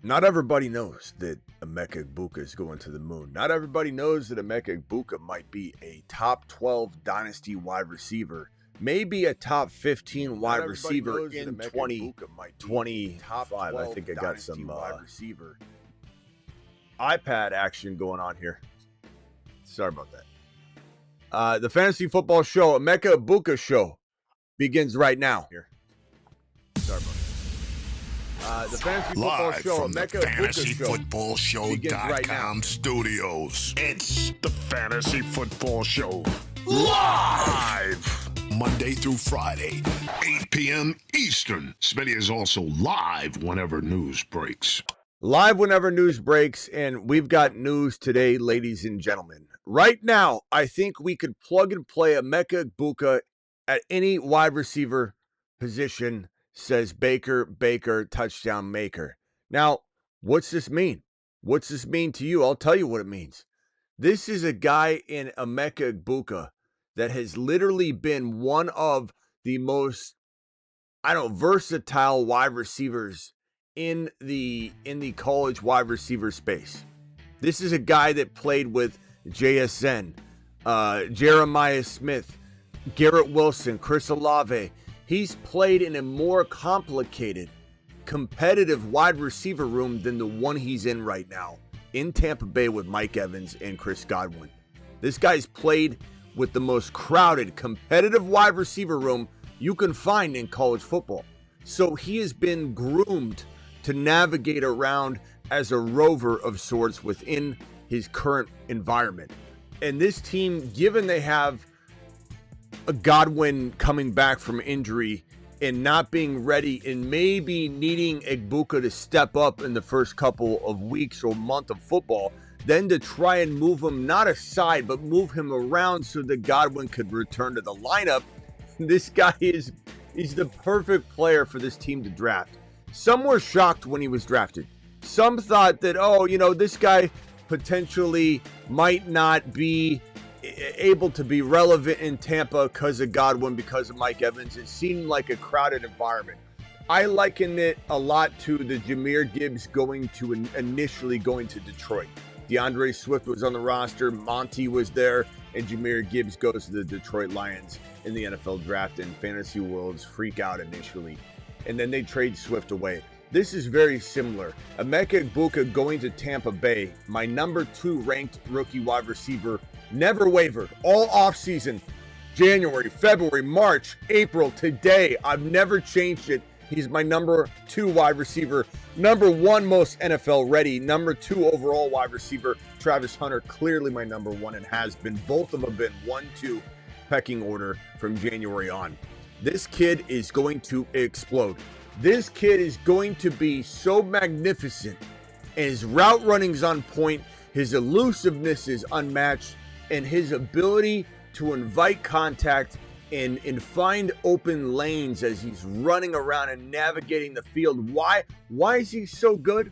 Not everybody knows that Emeka Egbuka is going to the moon. Not everybody knows that Emeka Egbuka might be a top 12 dynasty wide receiver, maybe a top 15 wide receiver in 2025. I think I got some wide receiver iPad action going on here. Sorry about that. The Fantasy Football Show, Emeka Egbuka Show, begins right now. Here. Sorry about that. The Fantasy Football Live Show, from the Emeka Egbuka FantasyFootballShow.com studios. It's the Fantasy Football Show. Live! Monday through Friday, 8 p.m. Eastern. Smitty is also live whenever news breaks. Live whenever news breaks, and we've got news today, ladies and gentlemen. Right now, I think we could plug and play Emeka Egbuka at any wide receiver position, says Baker, touchdown maker. Now, what's this mean? What's this mean to you? I'll tell you what it means. This is a guy in Emeka Egbuka that has literally been one of the most, versatile wide receivers in the college wide receiver space. This is a guy that played with JSN, Jeremiah Smith, Garrett Wilson, Chris Olave. He's played in a more complicated, competitive wide receiver room than the one he's in right now in Tampa Bay with Mike Evans and Chris Godwin. This guy's played with the most crowded, competitive wide receiver room you can find in college football. So he has been groomed to navigate around as a rover of sorts within his current environment. And this team, given they have a Godwin coming back from injury and not being ready and maybe needing Egbuka to step up in the first couple of weeks or month of football, then to try and move him not aside, but move him around so that Godwin could return to the lineup. This guy he's the perfect player for this team to draft. Some were shocked when he was drafted. Some thought that, this guy potentially might not be able to be relevant in Tampa because of Godwin, because of Mike Evans. It seemed like a crowded environment. I liken it a lot to the Jahmyr Gibbs initially going to Detroit. DeAndre Swift was on the roster, Monty was there, and Jahmyr Gibbs goes to the Detroit Lions in the NFL draft, and fantasy worlds freak out initially. And then they trade Swift away. This is very similar. Emeka Egbuka going to Tampa Bay, my number 2 ranked rookie wide receiver, never wavered all offseason, January, February, March, April, today. I've never changed it. He's my number 2 wide receiver, number 1 most NFL ready, number 2 overall wide receiver. Travis Hunter, clearly my number 1 and has been. Both of them have been 1-2 pecking order from January on. This kid is going to explode. This kid is going to be so magnificent. And his route running's on point. His elusiveness is unmatched. And his ability to invite contact and find open lanes as he's running around and navigating the field. Why is he so good?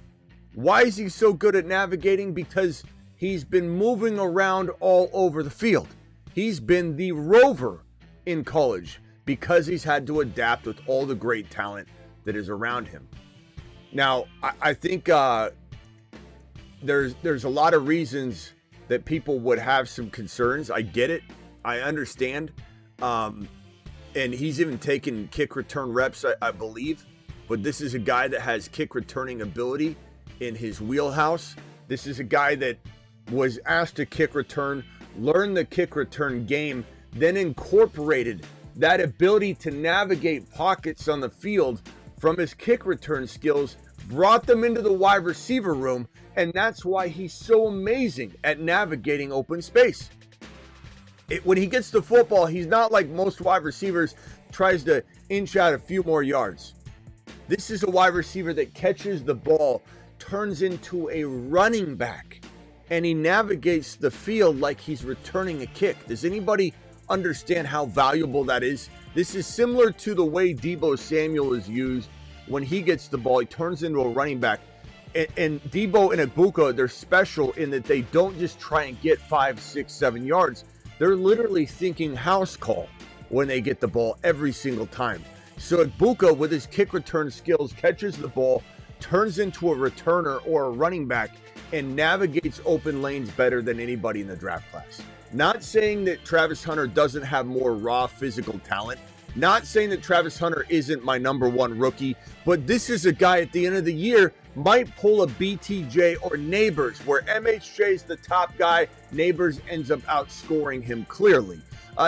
Why is he so good at navigating? Because he's been moving around all over the field. He's been the rover in college because he's had to adapt with all the great talent that is around him. Now, I think there's a lot of reasons that people would have some concerns. I get it. I understand. And he's even taken kick return reps, I believe. But this is a guy that has kick returning ability in his wheelhouse. This is a guy that was asked to kick return, learned the kick return game, then incorporated that ability to navigate pockets on the field from his kick return skills, brought them into the wide receiver room, and that's why he's so amazing at navigating open space. When he gets the football, he's not like most wide receivers, tries to inch out a few more yards. This is a wide receiver that catches the ball, turns into a running back, and he navigates the field like he's returning a kick. Does anybody understand how valuable that is? This is similar to the way Deebo Samuel is used. When he gets the ball, he turns into a running back. And Deebo and Egbuka, they're special in that they don't just try and get 5, 6, 7 yards. They're literally thinking house call when they get the ball every single time. So Egbuka, with his kick return skills, catches the ball, turns into a returner or a running back and navigates open lanes better than anybody in the draft class. Not saying that Travis Hunter doesn't have more raw physical talent. Not saying that Travis Hunter isn't my number one rookie, but this is a guy at the end of the year might pull a BTJ or Neighbors, where MHJ is the top guy. Neighbors ends up outscoring him clearly.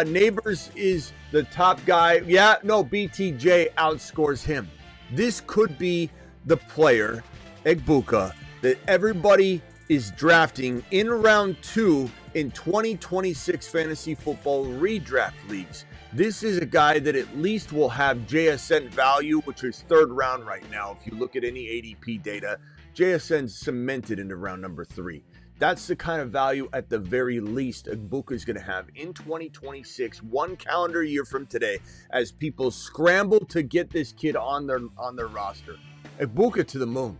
Neighbors is the top guy. Yeah, no, BTJ outscores him. This could be the player, Egbuka, that everybody is drafting in round 2 in 2026 fantasy football redraft leagues. This is a guy that at least will have JSN value, which is 3rd round right now. If you look at any ADP data, JSN's cemented into round number 3. That's the kind of value at the very least Egbuka is going to have in 2026, 1 calendar year from today, as people scramble to get this kid on their roster. Egbuka to the moon.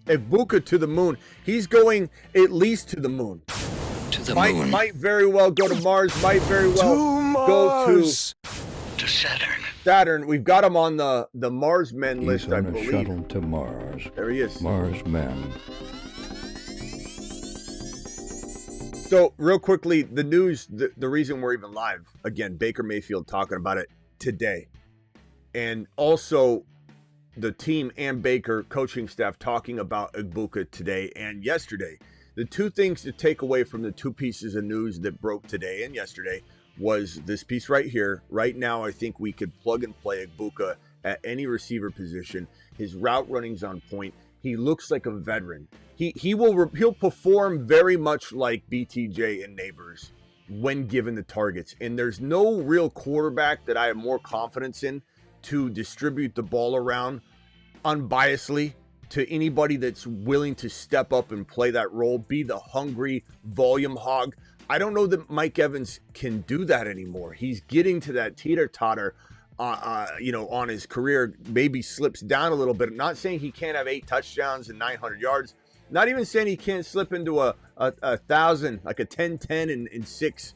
Egbuka to the moon. He's going at least to the moon. Might very well go to Mars. Might very well go to Saturn. Saturn. We've got him on the Mars men list, I believe. Shuttle to Mars. There he is. Mars men. So real quickly, the news, the reason we're even live, again, Baker Mayfield talking about it today. And also the team and Baker coaching staff talking about Egbuka today and yesterday. The two things to take away from the two pieces of news that broke today and yesterday was this piece right here. Right now, I think we could plug and play Egbuka at any receiver position. His route running's on point. He looks like a veteran. He'll perform very much like BTJ and Neighbors when given the targets. And there's no real quarterback that I have more confidence in to distribute the ball around unbiasedly to anybody that's willing to step up and play that role, be the hungry volume hog. I don't know that Mike Evans can do that anymore. He's getting to that teeter-totter, on his career, maybe slips down a little bit. I'm not saying he can't have 8 touchdowns and 900 yards. Not even saying he can't slip into a 1,000, like a 10-10 and 6.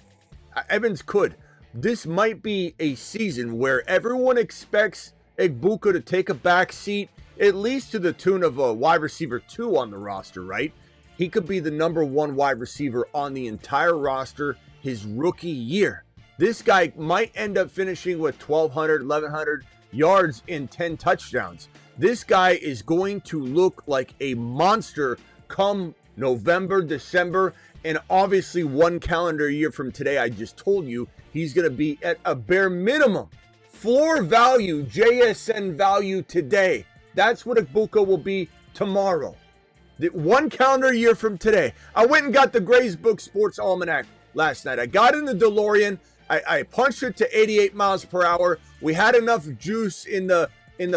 Evans could. This might be a season where everyone expects Egbuka to take a back seat, at least to the tune of a wide receiver 2 on the roster, right? He could be the number 1 wide receiver on the entire roster his rookie year. This guy might end up finishing with 1,200, 1,100 yards and 10 touchdowns. This guy is going to look like a monster come November, December, and obviously 1 calendar year from today. I just told you he's going to be at a bare minimum floor value, JSN value today. That's what Egbuka will be tomorrow. 1 calendar year from today. I went and got the Gray's Book Sports Almanac last night. I got in the DeLorean. I punched it to 88 miles per hour. We had enough juice in the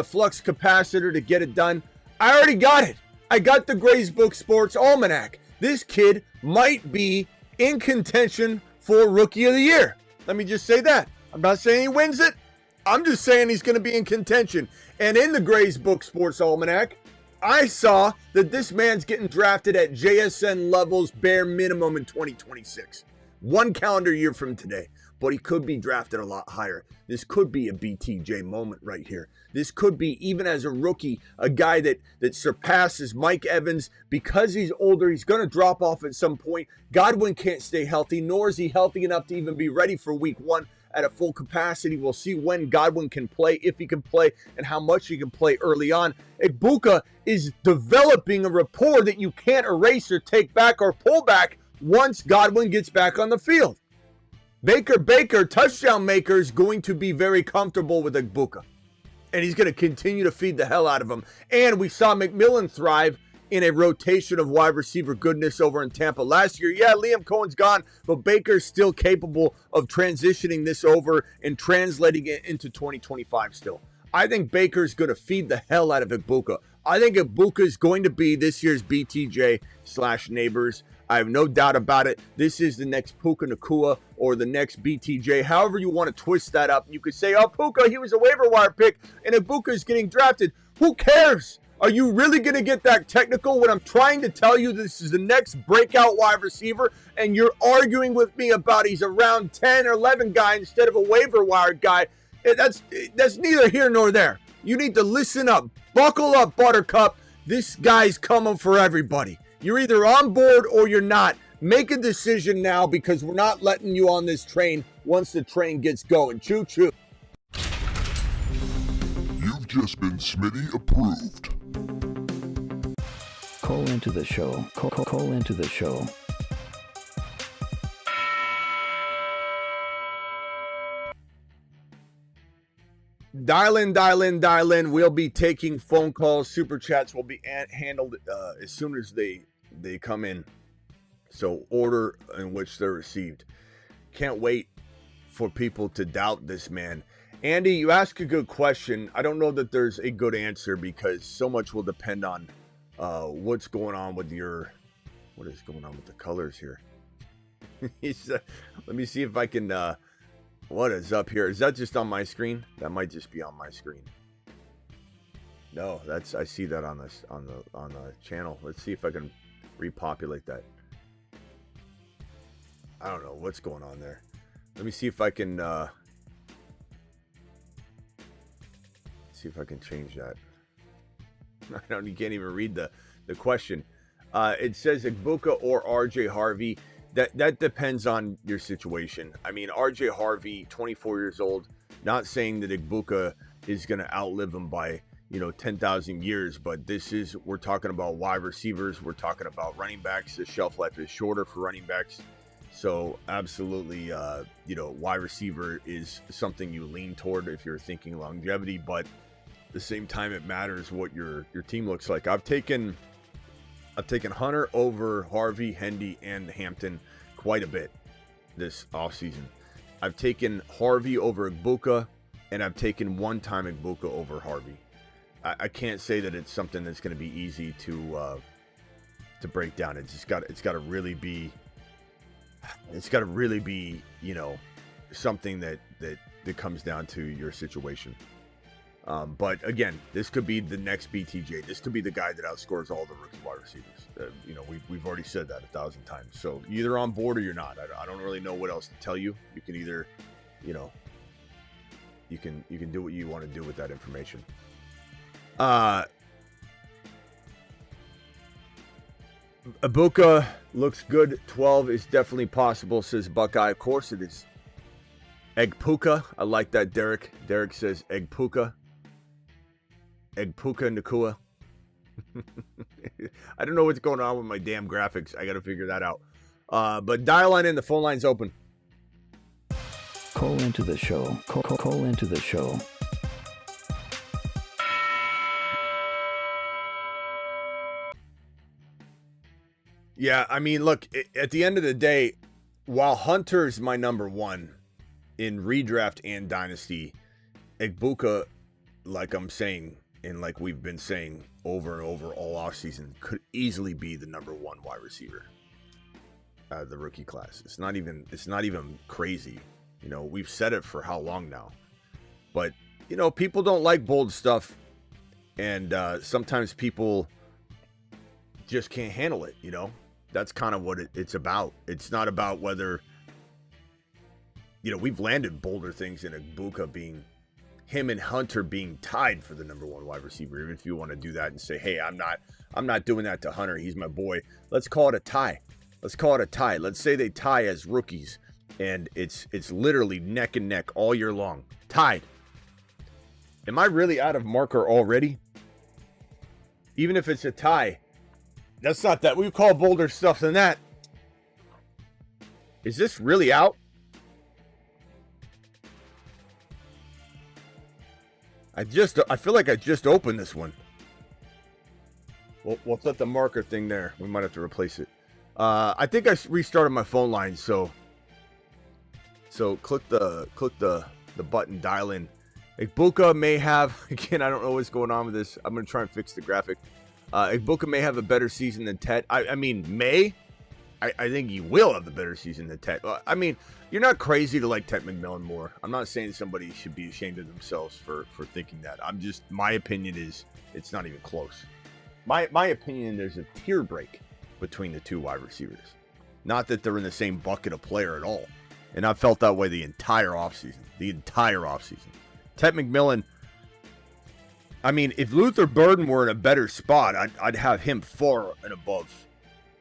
flux capacitor to get it done. I already got it. I got the Gray's Book Sports Almanac. This kid might be in contention for Rookie of the Year. Let me just say that. I'm not saying he wins it. I'm just saying he's going to be in contention. And in the Gray's Book Sports Almanac, I saw that this man's getting drafted at JSN levels bare minimum in 2026. 1 calendar year from today. But he could be drafted a lot higher. This could be a BTJ moment right here. This could be, even as a rookie, a guy that surpasses Mike Evans. Because he's older, he's going to drop off at some point. Godwin can't stay healthy, nor is he healthy enough to even be ready for week 1 at a full capacity. We'll see when Godwin can play, if he can play, and how much he can play early on. Egbuka is developing a rapport that you can't erase or take back or pull back once Godwin gets back on the field. Baker, touchdown maker, is going to be very comfortable with Egbuka. And he's going to continue to feed the hell out of him. And we saw McMillan thrive in a rotation of wide receiver goodness over in Tampa last year. Yeah, Liam Cohen's gone, but Baker's still capable of transitioning this over and translating it into 2025 still. I think Baker's going to feed the hell out of Egbuka. I think Egbuka is going to be this year's BTJ/Neighbors. I have no doubt about it. This is the next Puka Nacua or the next BTJ. However you want to twist that up. You could say, oh, Puka, he was a waiver wire pick, and Egbuka is getting drafted. Who cares? Are you really going to get that technical when I'm trying to tell you this is the next breakout wide receiver, and you're arguing with me about he's a round 10 or 11 guy instead of a waiver wire guy? That's neither here nor there. You need to listen up. Buckle up, Buttercup. This guy's coming for everybody. You're either on board or you're not. Make a decision now because we're not letting you on this train once the train gets going. Choo choo. You've just been Smitty approved. Call into the show. Call into the show. Dial in. We'll be taking phone calls. Super chats will be handled as soon as they come in. So order in which they're received. Can't wait for people to doubt this man. Andy, you ask a good question. I don't know that there's a good answer because so much will depend on what's going on with what is going on with the colors here. Let me see if I can, what is up here? Is that just on my screen? That might just be on my screen. No, I see that on the channel. Let's see if I can repopulate that. I don't know what's going on there. Let me see if I can change that. You can't even read the question. It says Egbuka or RJ Harvey. That depends on your situation. I mean, RJ Harvey, 24 years old, not saying that Egbuka is going to outlive him by, 10,000 years, but we're talking about wide receivers. We're talking about running backs. The shelf life is shorter for running backs. So absolutely, wide receiver is something you lean toward if you're thinking longevity, but at the same time, it matters what your team looks like. I've taken Hunter over Harvey, Hendy, and Hampton quite a bit this offseason. I've taken Harvey over Egbuka, and I've taken one-time Egbuka over Harvey. I can't say that it's something that's going to be easy to break down. It's got to really be something that comes down to your situation. But again, this could be the next BTJ. This could be the guy that outscores all the rookie wide receivers. We've already said that 1,000 times. So you're either on board or you're not. I don't really know what else to tell you. You can either, you can do what you want to do with that information. Egbuka looks good. 12 is definitely possible, says Buckeye. Of course it is. Egbuka. I like that, Derek. Derek says Egbuka. Egbuka Nakua. I don't know what's going on with my damn graphics. I got to figure that out. But dial on in. The phone line's open. Call into the show. Call into the show. Yeah, I mean, look, at the end of the day, while Hunter's my number one in redraft and dynasty, Egbuka, like I'm saying, and like we've been saying over and over all offseason, could easily be the number one wide receiver out of the rookie class. It's not even crazy. We've said it for how long now. But, people don't like bold stuff. And sometimes people just can't handle it, That's kind of what it's about. It's not about whether, we've landed bolder things in Egbuka being, him and Hunter being tied for the number one wide receiver. Even if you want to do that and say, hey, I'm not doing that to Hunter. He's my boy. Let's call it a tie. Let's say they tie as rookies and it's literally neck and neck all year long. Tied. Am I really out of marker already? Even if it's a tie, that's not that. We call bolder stuff than that. Is this really out? I feel like I just opened this one. We'll set the marker thing there. We might have to replace it. I think I restarted my phone line, so click the button, dial in. Egbuka may have, again, I don't know what's going on with this. I'm going to try and fix the graphic. Egbuka may have a better season than Tet. I mean, may? I think he will have a better season than Tet. I mean, you're not crazy to like Tet McMillan more. I'm not saying somebody should be ashamed of themselves for thinking that. My opinion is it's not even close. My opinion, there's a tier break between the two wide receivers. Not that they're in the same bucket of player at all. And I've felt that way the entire offseason. Tet McMillan, I mean, if Luther Burden were in a better spot, I'd have him far and above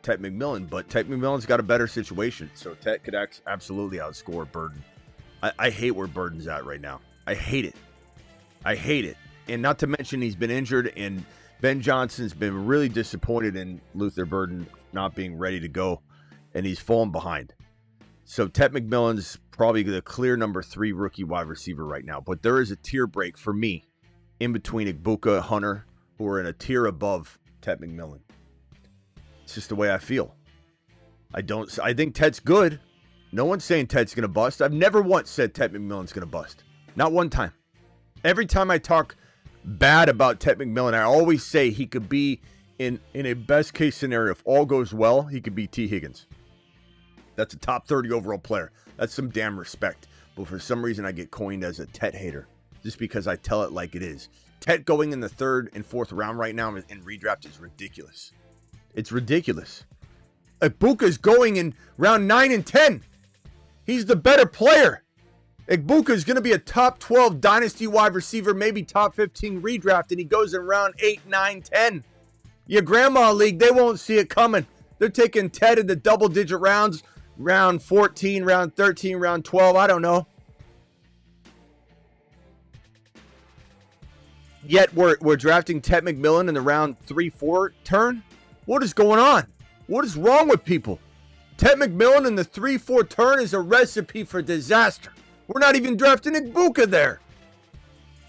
Tet McMillan. But Tet McMillan's got a better situation, so Tet could absolutely outscore Burden. I hate where Burden's at right now. I hate it. I hate it. And not to mention he's been injured, and Ben Johnson's been really disappointed in Luther Burden not being ready to go, and he's fallen behind. So Tet McMillan's probably the clear number 3 rookie wide receiver right now. But there is a tier break for me in between Egbuka and Hunter, who are in a tier above Tet McMillan. It's just the way I feel. I think Tet's good. No one's saying Tet's going to bust. I've never once said Tet McMillan's going to bust. Not one time. Every time I talk bad about Tet McMillan, I always say he could be, in a best case scenario, if all goes well, he could be T. Higgins. That's a top 30 overall player. That's some damn respect. But for some reason, I get coined as a Tet hater just because I tell it like it is. Tet going in the 3rd and 4th round right now in redraft is ridiculous. It's ridiculous. Egbuka's going in round 9 and 10. He's the better player. Egbuka is going to be a top 12 dynasty wide receiver, maybe top 15 redraft, and he goes in round 8, 9, 10. Your grandma league, they won't see it coming. They're taking Tet in the double-digit rounds, round 14, round 13, round 12, I don't know. Yet we're drafting Tet McMillan in the round 3-4 turn? What is going on? What is wrong with people? Tet McMillan in the 3-4 turn is a recipe for disaster. We're not even drafting Egbuka there.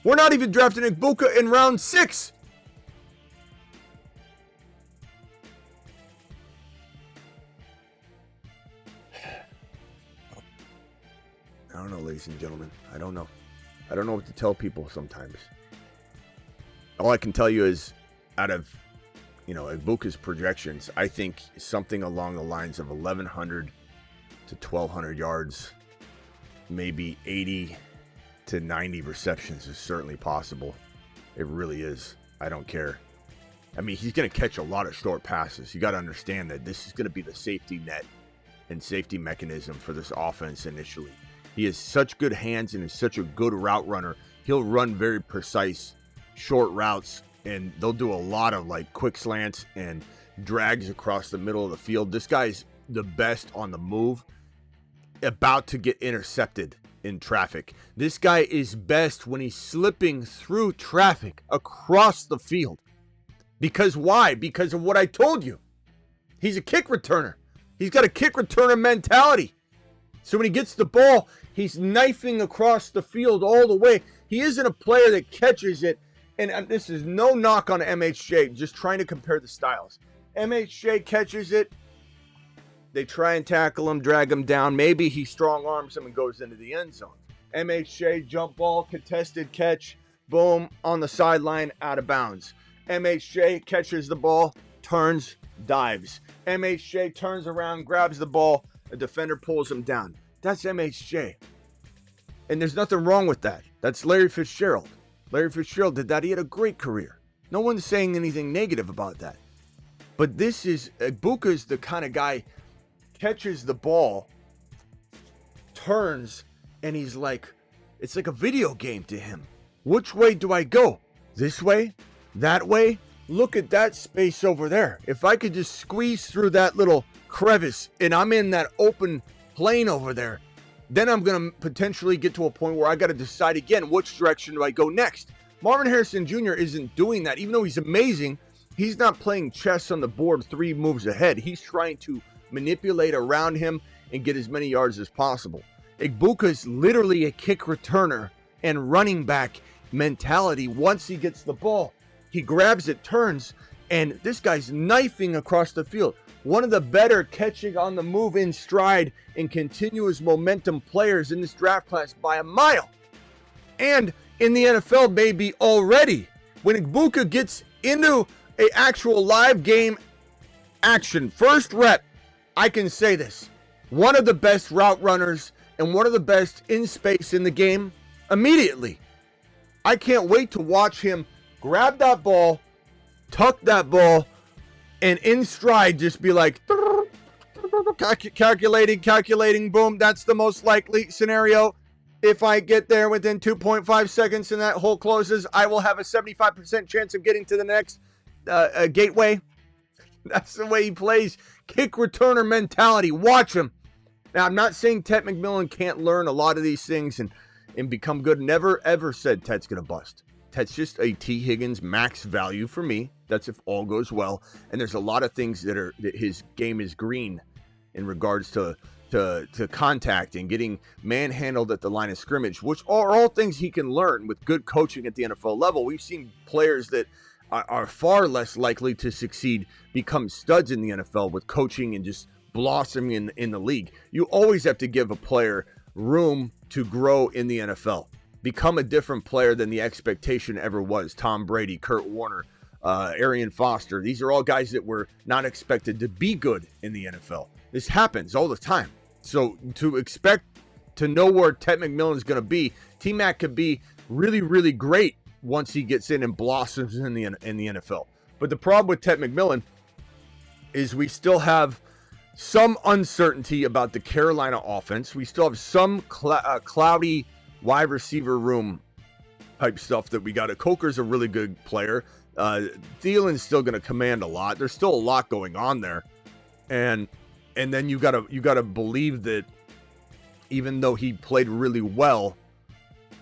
We're not even drafting Egbuka in round 6. I don't know, ladies and gentlemen. I don't know. I don't know what to tell people sometimes. All I can tell you is, out of, Egbuka's projections, I think something along the lines of 1,100 to 1,200 yards, maybe 80 to 90 receptions is certainly possible. It really is. I don't care. I mean, he's going to catch a lot of short passes. You got to understand that this is going to be the safety net and safety mechanism for this offense initially. He has such good hands and is such a good route runner. He'll run very precise short routes, and they'll do a lot of quick slants and drags across the middle of the field. This guy's the best on the move, about to get intercepted in traffic. This guy is best when he's slipping through traffic across the field. Because why? Because of what I told you. He's a kick returner. He's got a kick returner mentality. So when he gets the ball, he's knifing across the field all the way. He isn't a player that catches it. And this is no knock on MHJ, just trying to compare the styles. MHJ catches it. They try and tackle him, drag him down. Maybe he strong arms him and goes into the end zone. MHJ, jump ball, contested catch, boom, on the sideline, out of bounds. MHJ catches the ball, turns, dives. MHJ turns around, grabs the ball, a defender pulls him down. That's MHJ. And there's nothing wrong with that. That's Larry Fitzgerald. Larry Fitzgerald did that. He had a great career. No one's saying anything negative about that. But this is, Egbuka's the kind of guy, catches the ball, turns, and he's like, it's like a video game to him. Which way do I go? This way? That way? Look at that space over there. If I could just squeeze through that little crevice and I'm in that open plane over there, then I'm going to potentially get to a point where I got to decide again, which direction do I go next? Marvin Harrison Jr. isn't doing that. Even though he's amazing, he's not playing chess on the board 3 moves ahead. He's trying to manipulate around him and get as many yards as possible. Egbuka is literally a kick returner and running back mentality. Once he gets the ball, he grabs it, turns, and this guy's knifing across the field. One of the better catching on the move in stride and continuous momentum players in this draft class by a mile. And in the NFL, maybe already. When Egbuka gets into an actual live game action, first rep, I can say this. One of the best route runners and one of the best in space in the game immediately. I can't wait to watch him grab that ball, tuck that ball, and in stride just be like, calculating, boom, that's the most likely scenario. If I get there within 2.5 seconds and that hole closes, I will have a 75% chance of getting to the next gateway. That's the way he plays. Kick returner mentality. Watch him. Now, I'm not saying Ted McMillan can't learn a lot of these things and become good. Never, ever said Ted's going to bust. Ted's just a T. Higgins max value for me. That's if all goes well. And there's a lot of things that his game is green in regards to contact and getting manhandled at the line of scrimmage, which are all things he can learn with good coaching at the NFL level. We've seen players that are far less likely to succeed become studs in the NFL with coaching and just blossoming in the league. You always have to give a player room to grow in the NFL. Become a different player than the expectation ever was. Tom Brady, Kurt Warner, Arian Foster. These are all guys that were not expected to be good in the NFL. This happens all the time. So to expect to know where Ted McMillan is going to be, T-Mac could be really, really great once he gets in and blossoms in the NFL. But the problem with Ted McMillan is we still have some uncertainty about the Carolina offense. We still have some cloudy wide receiver room type stuff that we got. Coker's a really good player. Thielen's still going to command a lot. There's still a lot going on there. And then you gotta believe that even though he played really well,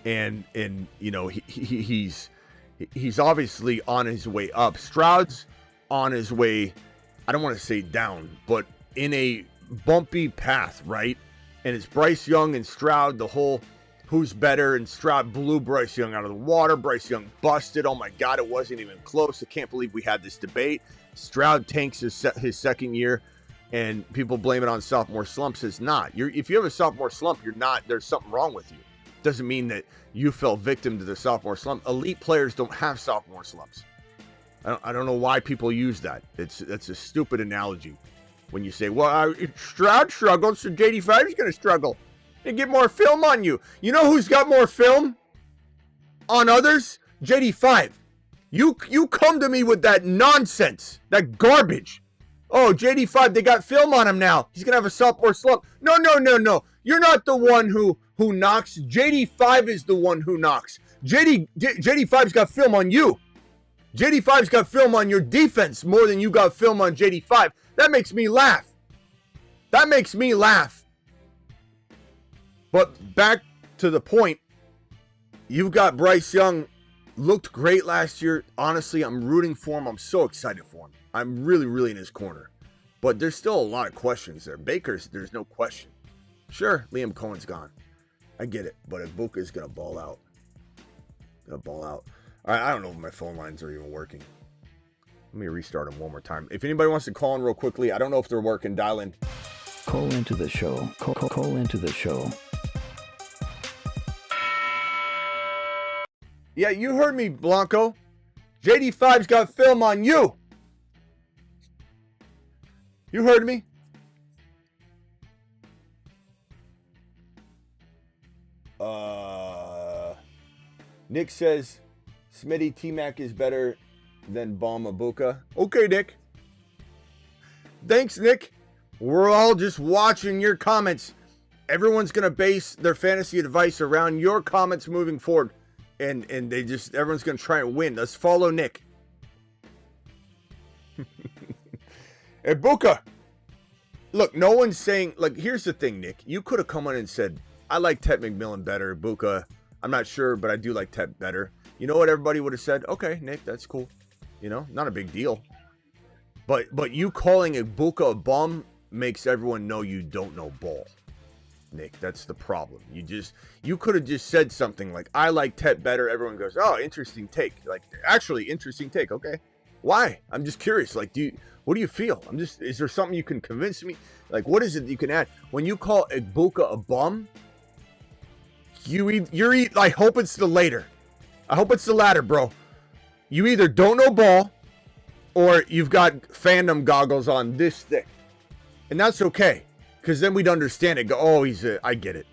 and you know he's obviously on his way up. Stroud's on his way, I don't want to say down, but in a bumpy path, right? And it's Bryce Young and Stroud, the whole who's better, and Stroud blew Bryce Young out of the water. Bryce Young busted. Oh my God, it wasn't even close. I can't believe we had this debate. Stroud tanks his second year. And people blame it on sophomore slumps. It's not. If you have a sophomore slump, you're not. There's something wrong with you. Doesn't mean that you fell victim to the sophomore slump. Elite players don't have sophomore slumps. I don't know why people use that. That's a stupid analogy. When you say, well, Stroud struggled, so JD5 is going to struggle. They get more film on you. You know who's got more film on others? JD5. You come to me with that nonsense, that garbage. Oh, JD5, they got film on him now. He's going to have a sophomore slump. No. You're not the one who knocks. JD5 is the one who knocks. JD5's got film on you. JD5's got film on your defense more than you got film on JD5. That makes me laugh. But back to the point, you've got Bryce Young, looked great last year. Honestly, I'm rooting for him. I'm so excited for him. I'm really, really in his corner. But there's still a lot of questions there. Baker's, there's no question. Sure, Liam Cohen's gone. I get it. But Egbuka's going to ball out. All right, I don't know if my phone lines are even working. Let me restart them one more time. If anybody wants to call in real quickly, I don't know if they're working. Dial in. Call into the show. Call into the show. Yeah, you heard me, Blanco. JD5's got film on you. You heard me. Nick says Smitty T-Mac is better than Bomb Egbuka. Okay, Nick. Thanks, Nick. We're all just watching your comments. Everyone's going to base their fantasy advice around your comments moving forward. And everyone's going to try and win. Let's follow Nick. Egbuka. Look, no one's saying, like, here's the thing, Nick. You could have come on and said, I like Ted McMillan better. Egbuka, I'm not sure, but I do like Ted better. You know what everybody would have said? Okay, Nick, that's cool. You know, not a big deal. But you calling Egbuka a bum makes everyone know you don't know ball. Nick, that's the problem. You could have just said something like, I like Ted better. Everyone goes, oh, interesting take. Like, actually, interesting take. Okay. Why? I'm just curious. Like, what do you feel? Is there something you can convince me? Like, what is it you can add? When you call Egbuka a bum, I hope it's the later. I hope it's the latter, bro. You either don't know ball or you've got fandom goggles on this thick. And that's okay. Because then we'd understand it. Go, oh, I get it.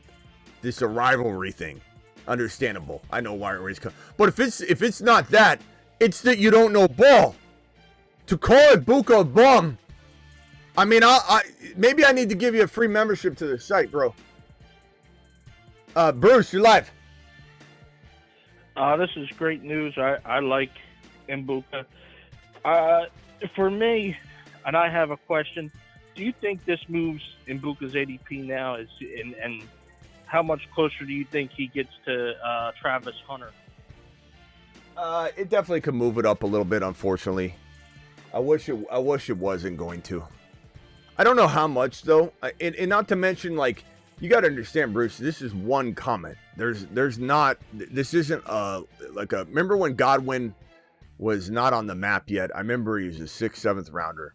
This is a rivalry thing. Understandable. I know why he's coming. But if it's not that, it's that you don't know ball. To call Egbuka a bum, I mean, maybe I need to give you a free membership to the site, bro. Bruce, you're live. This is great news. I like Egbuka. For me, and I have a question. Do you think this moves Egbuka's ADP now? And how much closer do you think he gets to Travis Hunter? It definitely could move it up a little bit, unfortunately. I wish it wasn't going to. I don't know how much though. And not to mention, like, you got to understand, Bruce, this is one comment. This isn't remember when Godwin was not on the map yet? I remember he was a 6th, 7th rounder.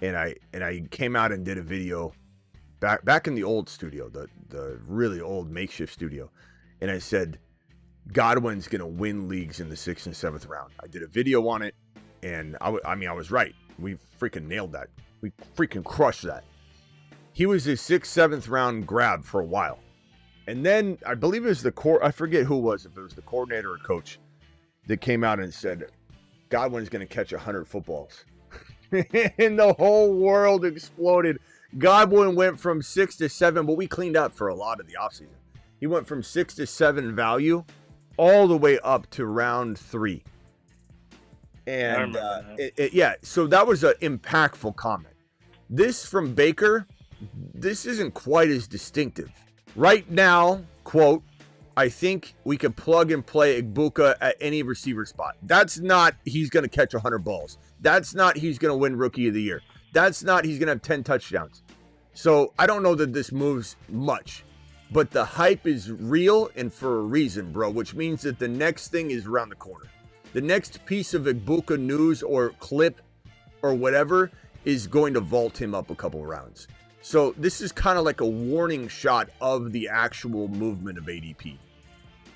And I came out and did a video back in the old studio, the really old makeshift studio. And I said, Godwin's going to win leagues in the 6th and 7th round. I did a video on it, and I was right. We freaking nailed that. We freaking crushed that. He was a 6th, 7th round grab for a while. And then I believe it was I forget who it was, if it was the coordinator or coach, that came out and said, Godwin's going to catch 100 footballs. And the whole world exploded. Godwin went from 6 to 7, but we cleaned up for a lot of the offseason. He went from 6 to 7 value all the way up to round 3. And so that was an impactful comment. This from Baker, this isn't quite as distinctive. Right now, quote, I think we could plug and play Egbuka at any receiver spot. That's not he's going to catch 100 balls. That's not he's going to win Rookie of the Year. That's not he's going to have 10 touchdowns. So I don't know that this moves much. But the hype is real and for a reason, bro, which means that the next thing is around the corner. The next piece of Egbuka news or clip or whatever is going to vault him up a couple rounds. So this is kind of like a warning shot of the actual movement of ADP.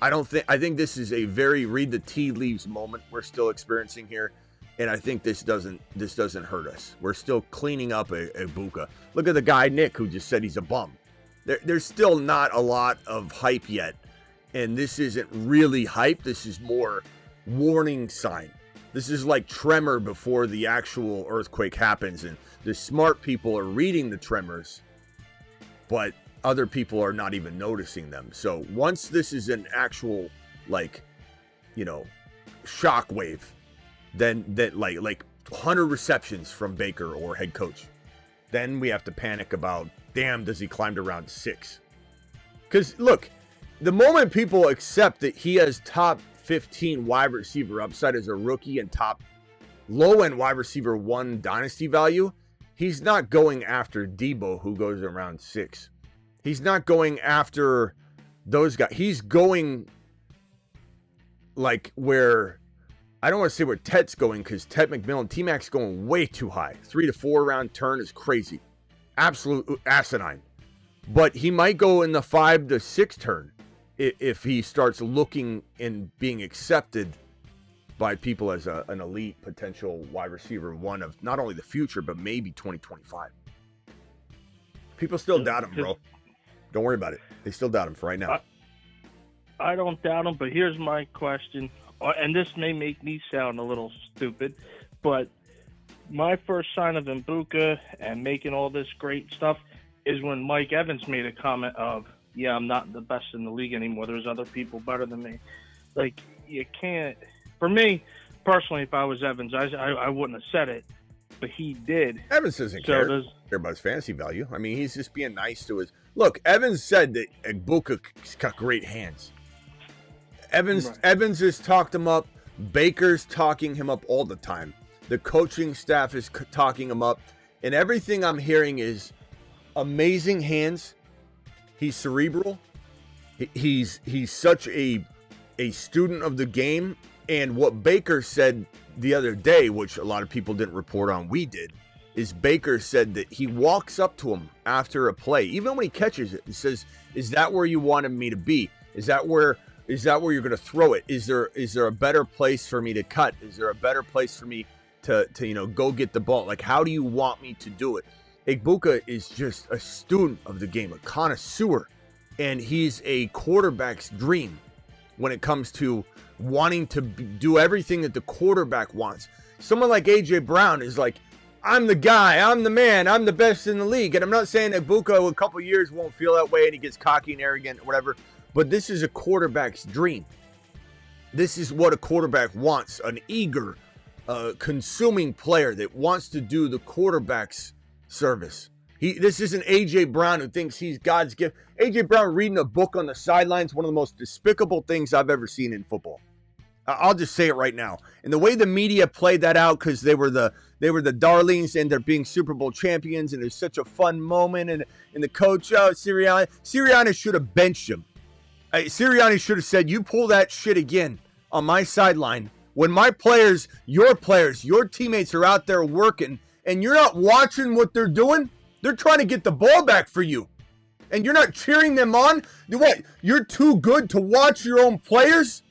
I think this is a very read the tea leaves moment we're still experiencing here. And I think this doesn't hurt us. We're still cleaning up Egbuka. Look at the guy, Nick, who just said he's a bum. There's still not a lot of hype yet. And this isn't really hype. This is more warning sign. This is like tremor before the actual earthquake happens. And the smart people are reading the tremors, but other people are not even noticing them. So once this is an actual, shock wave, then that like 100 receptions from Baker or head coach, then we have to panic about, damn, does he climb to round 6? Because look, the moment people accept that he has top 15 wide receiver upside as a rookie and top low-end wide receiver 1 dynasty value, he's not going after Debo, who goes around 6. He's not going after those guys. He's going like where, I don't want to say where Tet's going, because Ted McMillan, T-Mac's going way too high. 3 to 4 round turn is crazy. Absolute asinine. But he might go in the 5 to 6 turn if he starts looking and being accepted by people as an elite potential wide receiver 1 of not only the future, but maybe 2025. People still doubt him, bro. Don't worry about it. They still doubt him for right now. I don't doubt him, but here's my question. And this may make me sound a little stupid, but my first sign of Egbuka and making all this great stuff is when Mike Evans made a comment of, yeah, I'm not the best in the league anymore. There's other people better than me. Like, you can't. For me, personally, if I was Evans, I wouldn't have said it, but he did. Evans doesn't care about his fantasy value. I mean, he's just being nice to his. Look, Evans said that Egbuka's got great hands. Evans has talked him up. Baker's talking him up all the time. The coaching staff is talking him up. And everything I'm hearing is amazing hands. He's cerebral. He's such a student of the game. And what Baker said the other day, which a lot of people didn't report on, we did, is Baker said that he walks up to him after a play, even when he catches it, and says, "Is that where you wanted me to be? Is that where you're going to throw it? Is there a better place for me to cut? Is there a better place for me to go get the ball? Like, how do you want me to do it?" Egbuka is just a student of the game, a connoisseur, and he's a quarterback's dream when it comes to wanting to do everything that the quarterback wants. Someone like A.J. Brown is like, I'm the guy, I'm the man, I'm the best in the league. And I'm not saying Egbuka in a couple years won't feel that way and he gets cocky and arrogant or whatever, but this is a quarterback's dream. This is what a quarterback wants, an eager, consuming player that wants to do the quarterback's service. This isn't A.J. Brown who thinks he's God's gift. A.J. Brown reading a book on the sidelines, one of the most despicable things I've ever seen in football. I'll just say it right now. And the way the media played that out, because they were the darlings and they're being Super Bowl champions, and it's such a fun moment. And the coach, Sirianni should have benched him. Sirianni should have said, "You pull that shit again on my sideline when my players, your teammates are out there working, and you're not watching what they're doing. They're trying to get the ball back for you, and you're not cheering them on. What? You're too good to watch your own players."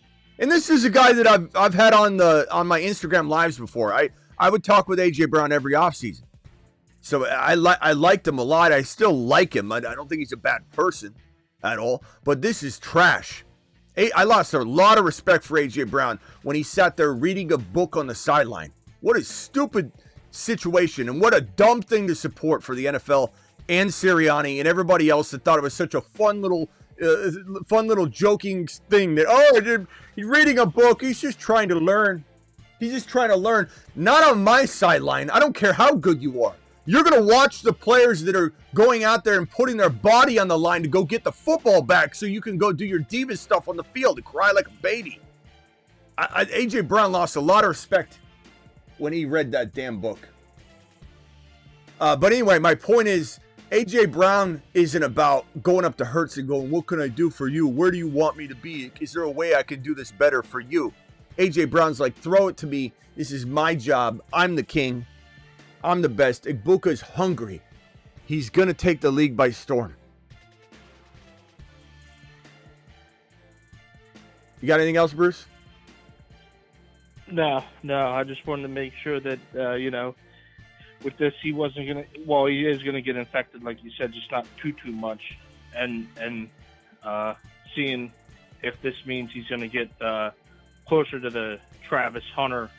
And this is a guy that I've had on my Instagram lives before. I would talk with AJ Brown every offseason. So I liked him a lot. I still like him. I don't think he's a bad person at all. But this is trash. I lost a lot of respect for AJ Brown when he sat there reading a book on the sideline. What a stupid situation, and what a dumb thing to support for the NFL and Sirianni and everybody else that thought it was such a fun little joking thing that, he's reading a book. He's just trying to learn. He's just trying to learn. Not on my sideline. I don't care how good you are. You're going to watch the players that are going out there and putting their body on the line to go get the football back so you can go do your diva stuff on the field and cry like a baby. A.J. Brown lost a lot of respect when he read that damn book. But anyway, my point is, A.J. Brown isn't about going up to Hurts and going, "What can I do for you? Where do you want me to be? Is there a way I can do this better for you?" A.J. Brown's like, "Throw it to me. This is my job. I'm the king. I'm the best." Egbuka's hungry. He's going to take the league by storm. You got anything else, Bruce? No. I just wanted to make sure that, with this, he wasn't going to, well, he is going to get infected, like you said, just not too much. And seeing if this means he's going to get closer to the Travis Hunter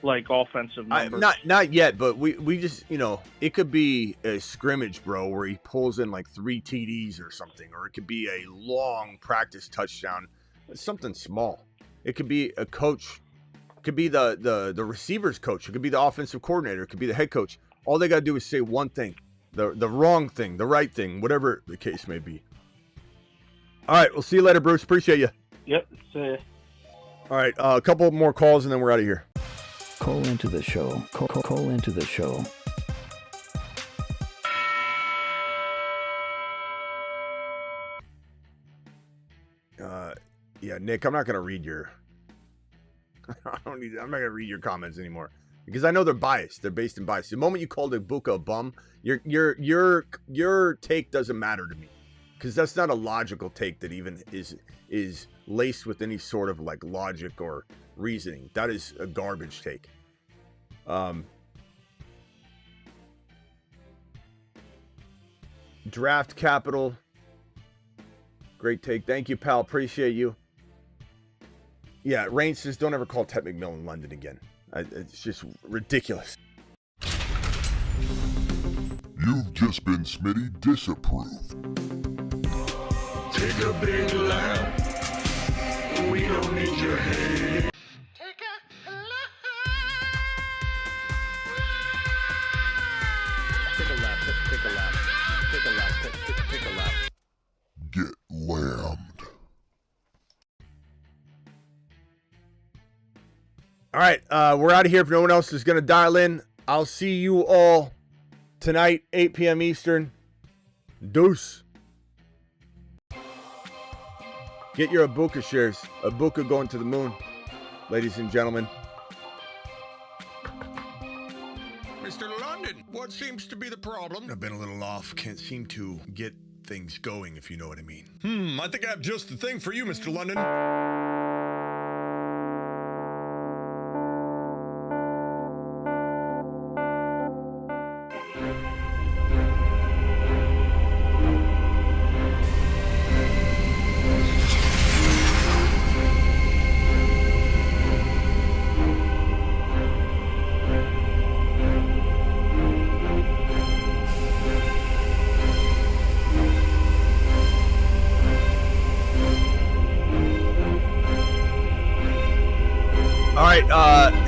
like offensive numbers. Not yet, but we just, it could be a scrimmage, bro, where he pulls in like 3 TDs or something, or it could be a long practice touchdown. It's something small. It could be a coach. It could be the receivers coach. It could be the offensive coordinator. It could be the head coach. All they got to do is say one thing, the wrong thing, the right thing, whatever the case may be. All right, we'll see you later, Bruce. Appreciate you. Yep. See ya. All right, a couple more calls and then we're out of here. Call into the show. Call into the show. Yeah, Nick, I'm not gonna read your. I'm not gonna read your comments anymore because I know they're biased. They're based in bias. The moment you called Egbuka a bum, your take doesn't matter to me because that's not a logical take that even is laced with any sort of like logic or reasoning. That is a garbage take. Draft capital. Great take. Thank you, pal. Appreciate you. Yeah, Rain says, "Don't ever call Ted McMillan London again." It's just ridiculous. You've just been Smitty disapproved. Take a big lap. We don't need your hate. Take a lap. Take a lap. Take a lap. Take a lap. Take a lap. Get lambed. All right, we're out of here. If no one else is going to dial in, I'll see you all tonight, 8 p.m. Eastern. Deuce. Get your Egbuka shares. Egbuka going to the moon, ladies and gentlemen. Mr. London, what seems to be the problem? I've been a little off. Can't seem to get things going, if you know what I mean. I think I have just the thing for you, Mr. London.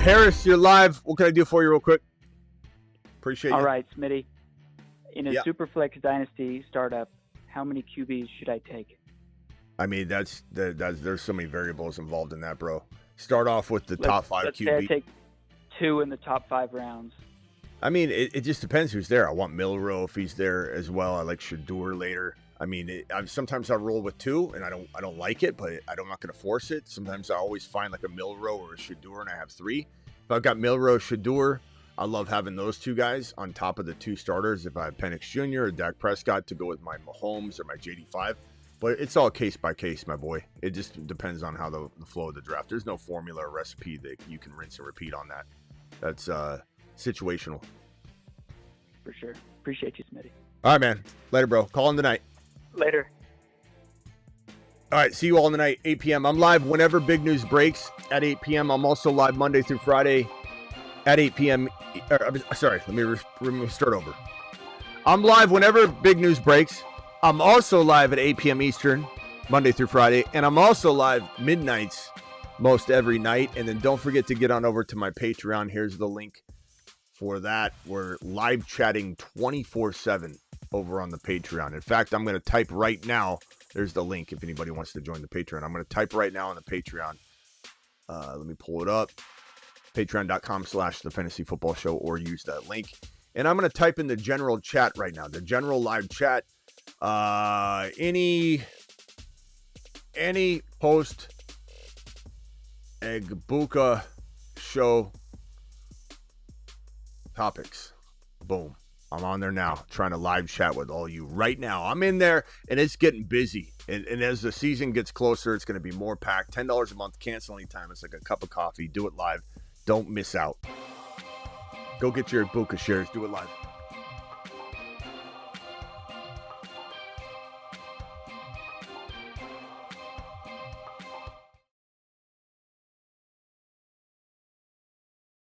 Harris, you're live. What can I do for you real quick? Appreciate you. All right, Smitty. In a Yeah. Superflex Dynasty startup, how many QBs should I take? I mean, that's there's so many variables involved in that, bro. Start off with the top 5 let's QB. say I take 2 in the top 5 rounds. I mean, it just depends who's there. I want Milrow if he's there as well. I like Shador later. I mean, sometimes I roll with 2, and I don't like it, but I'm not going to force it. Sometimes I always find like a Milrow or a Shador, and I have 3. If I've got Milrow, Shador, I love having those 2 guys on top of the 2 starters. If I have Penix Jr. or Dak Prescott to go with my Mahomes or my JD5. But it's all case by case, my boy. It just depends on how the flow of the draft. There's no formula or recipe that you can rinse and repeat on that. That's situational. For sure. Appreciate you, Smitty. All right, man. Later, bro. Call in tonight. Later. All right, see you all tonight, 8 p.m. I'm live whenever big news breaks at 8 p.m. I'm also live Monday through Friday at 8 p.m. Sorry, let me start over. I'm live whenever big news breaks. I'm also live at 8 p.m. Eastern, Monday through Friday, and I'm also live midnights most every night. And then don't forget to get on over to my Patreon. Here's the link for that. We're live chatting 24/7 over on the Patreon. In fact, I'm going to type right now. There's the link if anybody wants to join the Patreon. I'm going to type right now on the Patreon. Let me pull it up. Patreon.com/The Fantasy Football Show, or use that link. And I'm going to type in the general chat right now. The general live chat. Any post Egbuka show topics. Boom. I'm on there now, trying to live chat with all you right now. I'm in there, and it's getting busy. And as the season gets closer, it's going to be more packed. $10 a month, cancel anytime. It's like a cup of coffee. Do it live. Don't miss out. Go get your Egbuka shares. Do it live.